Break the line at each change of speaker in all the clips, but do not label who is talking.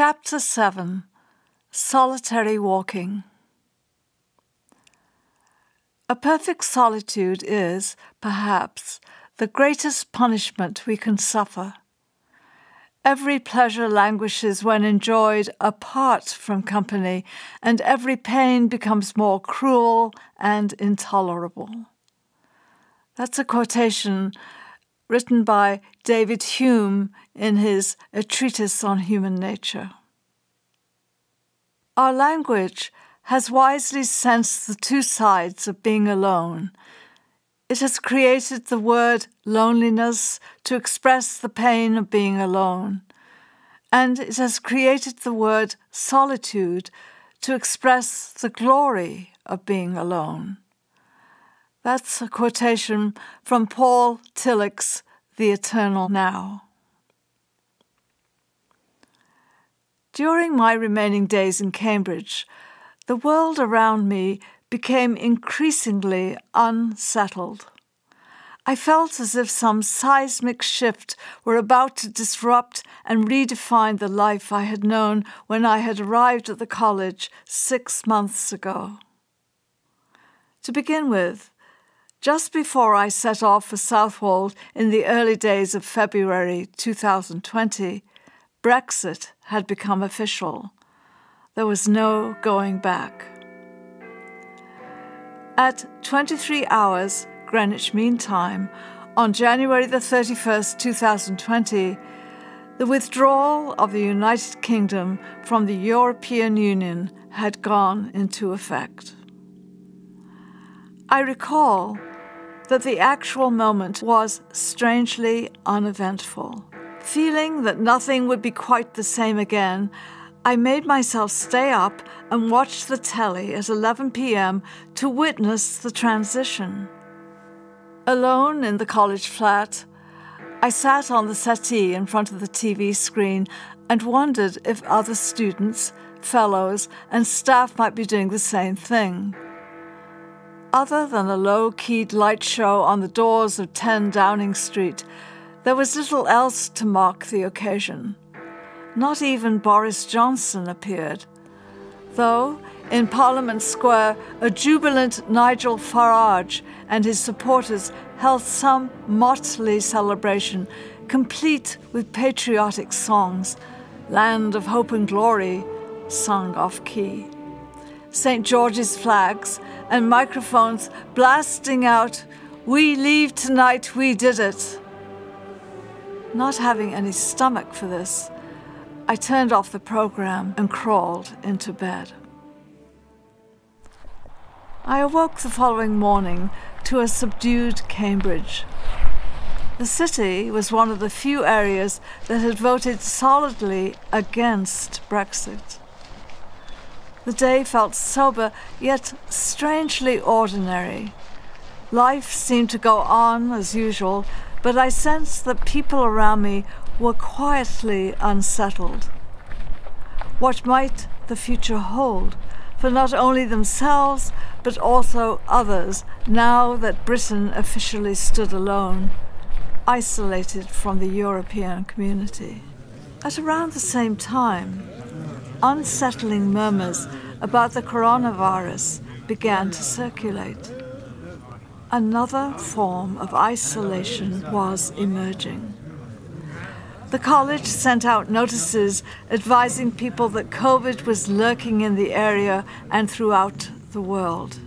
Chapter 7. Solitary Walking. A perfect solitude is, perhaps, the greatest punishment we can suffer. Every pleasure languishes when enjoyed apart from company, and every pain becomes more cruel and intolerable. That's a quotation written by David Hume in his A Treatise on Human Nature. Our language has wisely sensed the two sides of being alone. It has created the word loneliness to express the pain of being alone, and it has created the word solitude to express the glory of being alone. That's a quotation from Paul Tillich's The Eternal Now. During my remaining days in Cambridge, the world around me became increasingly unsettled. I felt as if some seismic shift were about to disrupt and redefine the life I had known when I had arrived at the college 6 months ago. To begin with, just before I set off for Southwold in the early days of February 2020, Brexit had become official. There was no going back. At 23 hours Greenwich Mean Time on January the 31st, 2020, the withdrawal of the United Kingdom from the European Union had gone into effect. I recall that the actual moment was strangely uneventful. Feeling that nothing would be quite the same again, I made myself stay up and watch the telly at 11 p.m. to witness the transition. Alone in the college flat, I sat on the settee in front of the TV screen and wondered if other students, fellows, and staff might be doing the same thing. Other than a low-keyed light show on the doors of 10 Downing Street, there was little else to mark the occasion. Not even Boris Johnson appeared, though in Parliament Square a jubilant Nigel Farage and his supporters held some motley celebration, complete with patriotic songs, Land of Hope and Glory, sung off-key, St. George's flags and microphones blasting out, "We leave tonight, we did it." Not having any stomach for this, I turned off the program and crawled into bed. I awoke the following morning to a subdued Cambridge. The city was one of the few areas that had voted solidly against Brexit. The day felt sober, yet strangely ordinary. Life seemed to go on as usual, but I sensed that people around me were quietly unsettled. What might the future hold for not only themselves, but also others, now that Britain officially stood alone, isolated from the European community? At around the same time, unsettling murmurs about the coronavirus began to circulate. Another form of isolation was emerging. The college sent out notices advising people that COVID was lurking in the area and throughout the world.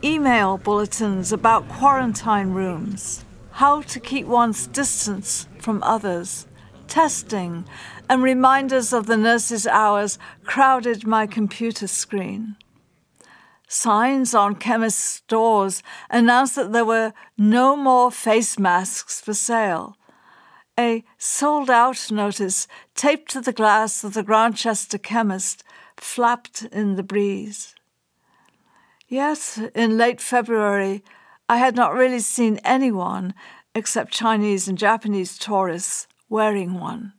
Email bulletins about quarantine rooms, how to keep one's distance from others, testing, and reminders of the nurses' hours crowded my computer screen. Signs on chemists' doors announced that there were no more face masks for sale. A sold-out notice taped to the glass of the Grantchester chemist flapped in the breeze. Yet, in late February, I had not really seen anyone, except Chinese and Japanese tourists, wearing one.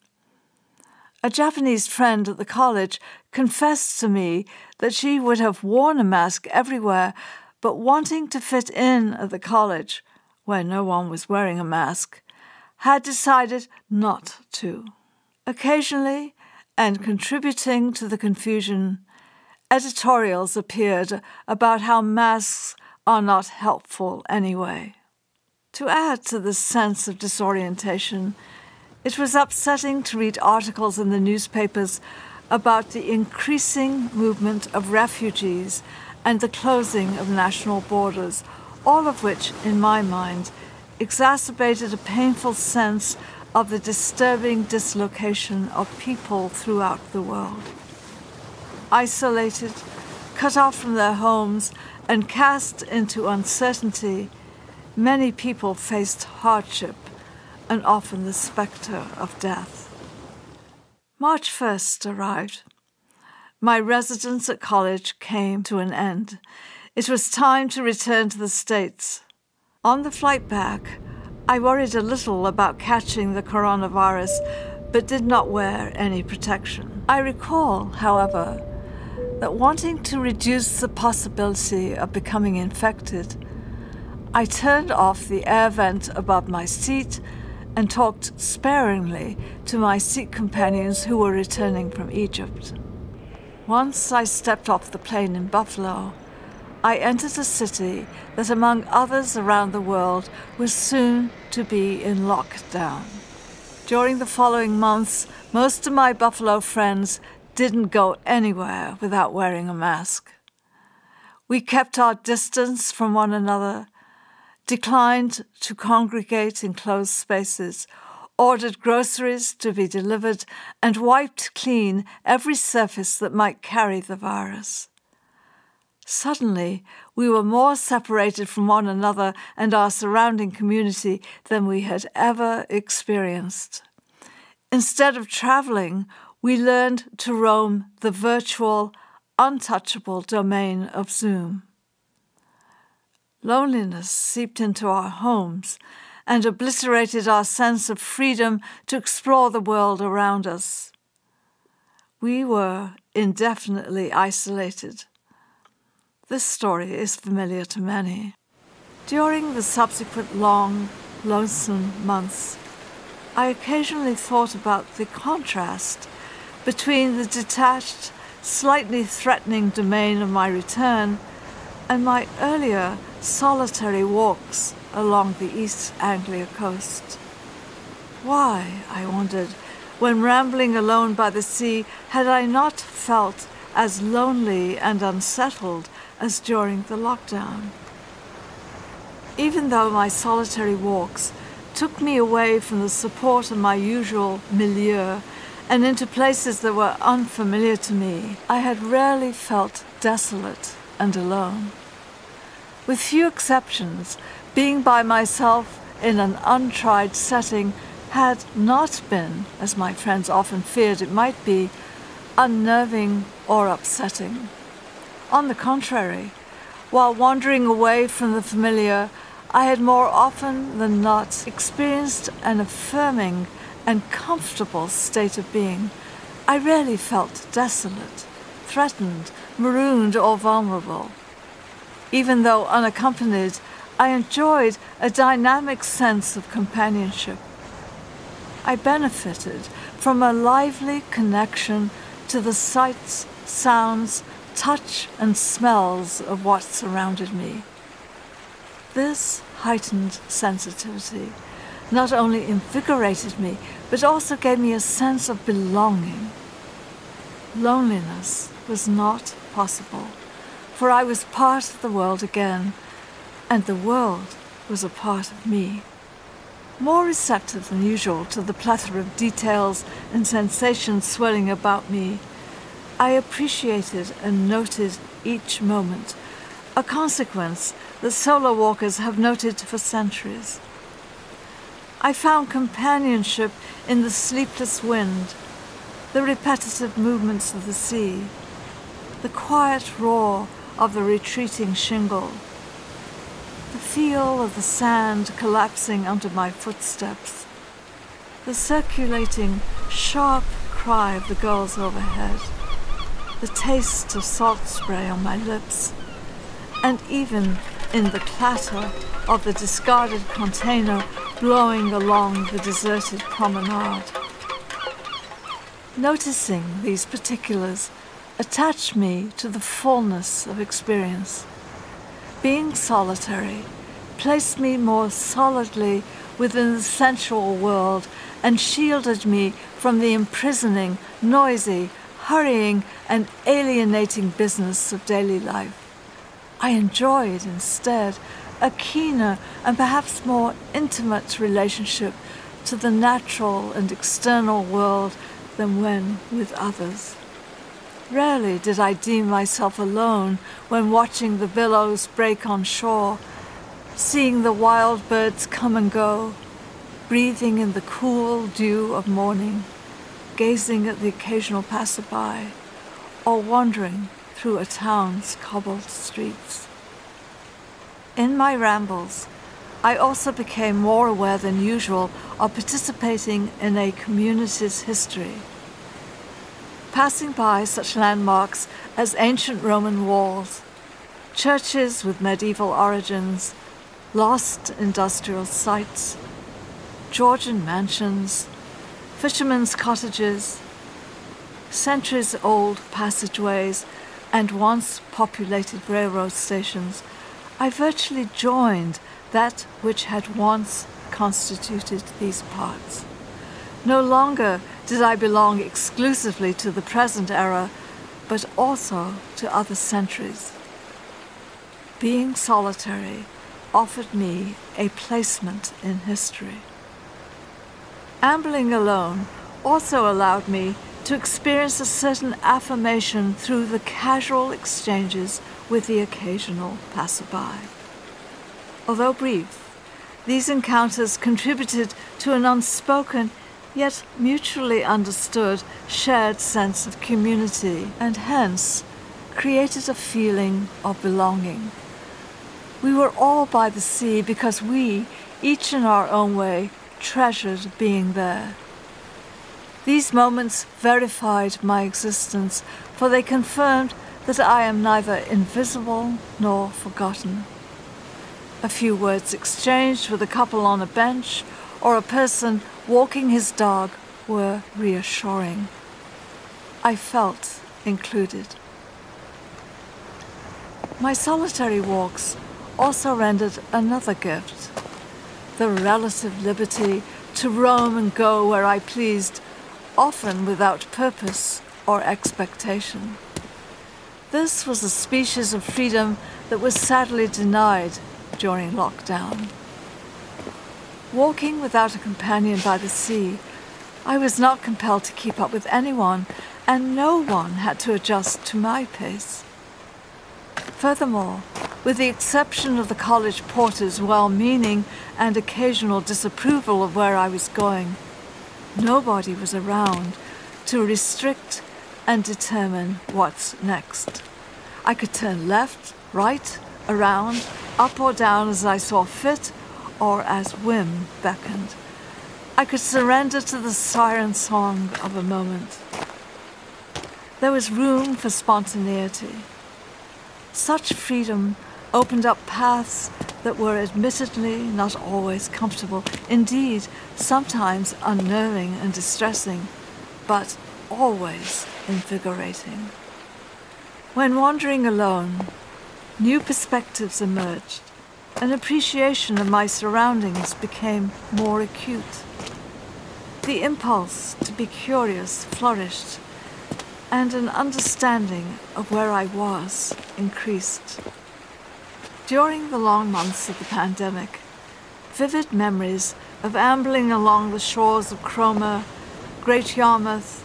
A Japanese friend at the college confessed to me that she would have worn a mask everywhere, but wanting to fit in at the college, where no one was wearing a mask, had decided not to. Occasionally, And contributing to the confusion, editorials appeared about how masks are not helpful anyway. To add to this sense of disorientation, it was upsetting to read articles in the newspapers about the increasing movement of refugees and the closing of national borders, all of which, in my mind, exacerbated a painful sense of the disturbing dislocation of people throughout the world. Isolated, cut off from their homes, and cast into uncertainty, many people faced hardship and often the spectre of death. March 1st arrived. My residence at college came to an end. It was time to return to the States. On the flight back, I worried a little about catching the coronavirus, but did not wear any protection. I recall, however, that wanting to reduce the possibility of becoming infected, I turned off the air vent above my seat and talked sparingly to my seat companions who were returning from Egypt. Once I stepped off the plane in Buffalo, I entered a city that, among others around the world, was soon to be in lockdown. During the following months, most of my Buffalo friends didn't go anywhere without wearing a mask. We kept our distance from one another, declined to congregate in closed spaces, ordered groceries to be delivered, and wiped clean every surface that might carry the virus. Suddenly, we were more separated from one another and our surrounding community than we had ever experienced. Instead of traveling, we learned to roam the virtual, untouchable domain of Zoom. Loneliness seeped into our homes and obliterated our sense of freedom to explore the world around us. We were indefinitely isolated. This story is familiar to many. During the subsequent long, lonesome months, I occasionally thought about the contrast between the detached, slightly threatening domain of my return and my earlier solitary walks along the East Anglia coast. Why, I wondered, when rambling alone by the sea, had I not felt as lonely and unsettled as during the lockdown? Even though my solitary walks took me away from the support of my usual milieu and into places that were unfamiliar to me, I had rarely felt desolate and alone. With few exceptions, being by myself in an untried setting had not been, as my friends often feared it might be, unnerving or upsetting. On the contrary, while wandering away from the familiar, I had more often than not experienced an affirming and comfortable state of being. I rarely felt desolate, threatened, marooned, or vulnerable. Even though unaccompanied, I enjoyed a dynamic sense of companionship. I benefited from a lively connection to the sights, sounds, touch, and smells of what surrounded me. This heightened sensitivity not only invigorated me, but also gave me a sense of belonging. Loneliness was not possible, for I was part of the world again, and the world was a part of me. More receptive than usual to the plethora of details and sensations swirling about me, I appreciated and noted each moment, a consequence that solo walkers have noted for centuries. I found companionship in the sleepless wind, the repetitive movements of the sea, the quiet roar of the retreating shingle, the feel of the sand collapsing under my footsteps, the circulating, sharp cry of the gulls overhead, the taste of salt spray on my lips, and even in the clatter of the discarded container blowing along the deserted promenade. Noticing these particulars attached me to the fullness of experience. Being solitary placed me more solidly within the sensual world and shielded me from the imprisoning, noisy, hurrying, and alienating business of daily life. I enjoyed, instead, a keener and perhaps more intimate relationship to the natural and external world than when with others. Rarely did I deem myself alone when watching the billows break on shore, seeing the wild birds come and go, breathing in the cool dew of morning, gazing at the occasional passerby, or wandering through a town's cobbled streets. In my rambles, I also became more aware than usual of participating in a community's history. Passing by such landmarks as ancient Roman walls, churches with medieval origins, lost industrial sites, Georgian mansions, fishermen's cottages, centuries-old passageways, and once populated railroad stations, I virtually joined that which had once constituted these parts. No longer did I belong exclusively to the present era, but also to other centuries. Being solitary offered me a placement in history. Ambling alone also allowed me to experience a certain affirmation through the casual exchanges with the occasional passerby. Although brief, these encounters contributed to an unspoken yet mutually understood shared sense of community and hence created a feeling of belonging. We were all by the sea because we, each in our own way, treasured being there. These moments verified my existence, for they confirmed that I am neither invisible nor forgotten. A few words exchanged with a couple on a bench or a person walking his dog were reassuring. I felt included. My solitary walks also rendered another gift, the relative liberty to roam and go where I pleased, often without purpose or expectation. This was a species of freedom that was sadly denied during lockdown. Walking without a companion by the sea, I was not compelled to keep up with anyone, and no one had to adjust to my pace. Furthermore, with the exception of the college porter's well-meaning and occasional disapproval of where I was going, nobody was around to restrict and determine what's next. I could turn left, right, around, up or down as I saw fit or as whim beckoned. I could surrender to the siren song of a moment. There was room for spontaneity. Such freedom opened up paths that were admittedly not always comfortable, indeed, sometimes unnerving and distressing, but always invigorating. When wandering alone, new perspectives emerged. An appreciation of my surroundings became more acute. The impulse to be curious flourished, and an understanding of where I was increased. During the long months of the pandemic, vivid memories of ambling along the shores of Cromer, Great Yarmouth,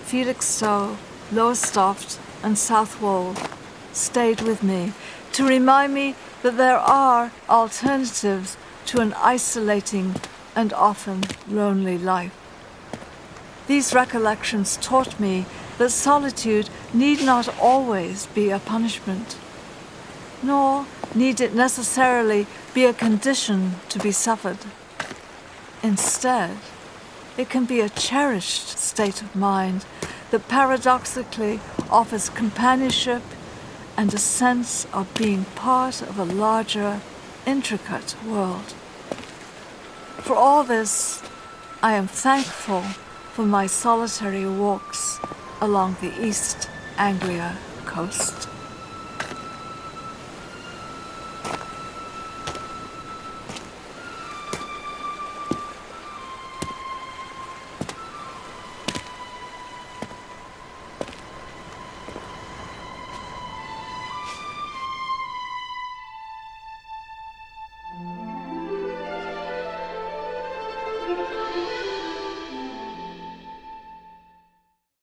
Felixstowe, Lowestoft, and South Wold stayed with me to remind me that there are alternatives to an isolating and often lonely life. These recollections taught me that solitude need not always be a punishment, nor need it necessarily be a condition to be suffered. Instead, it can be a cherished state of mind that paradoxically offers companionship and a sense of being part of a larger, intricate world. For all this, I am thankful for my solitary walks along the East Anglia coast.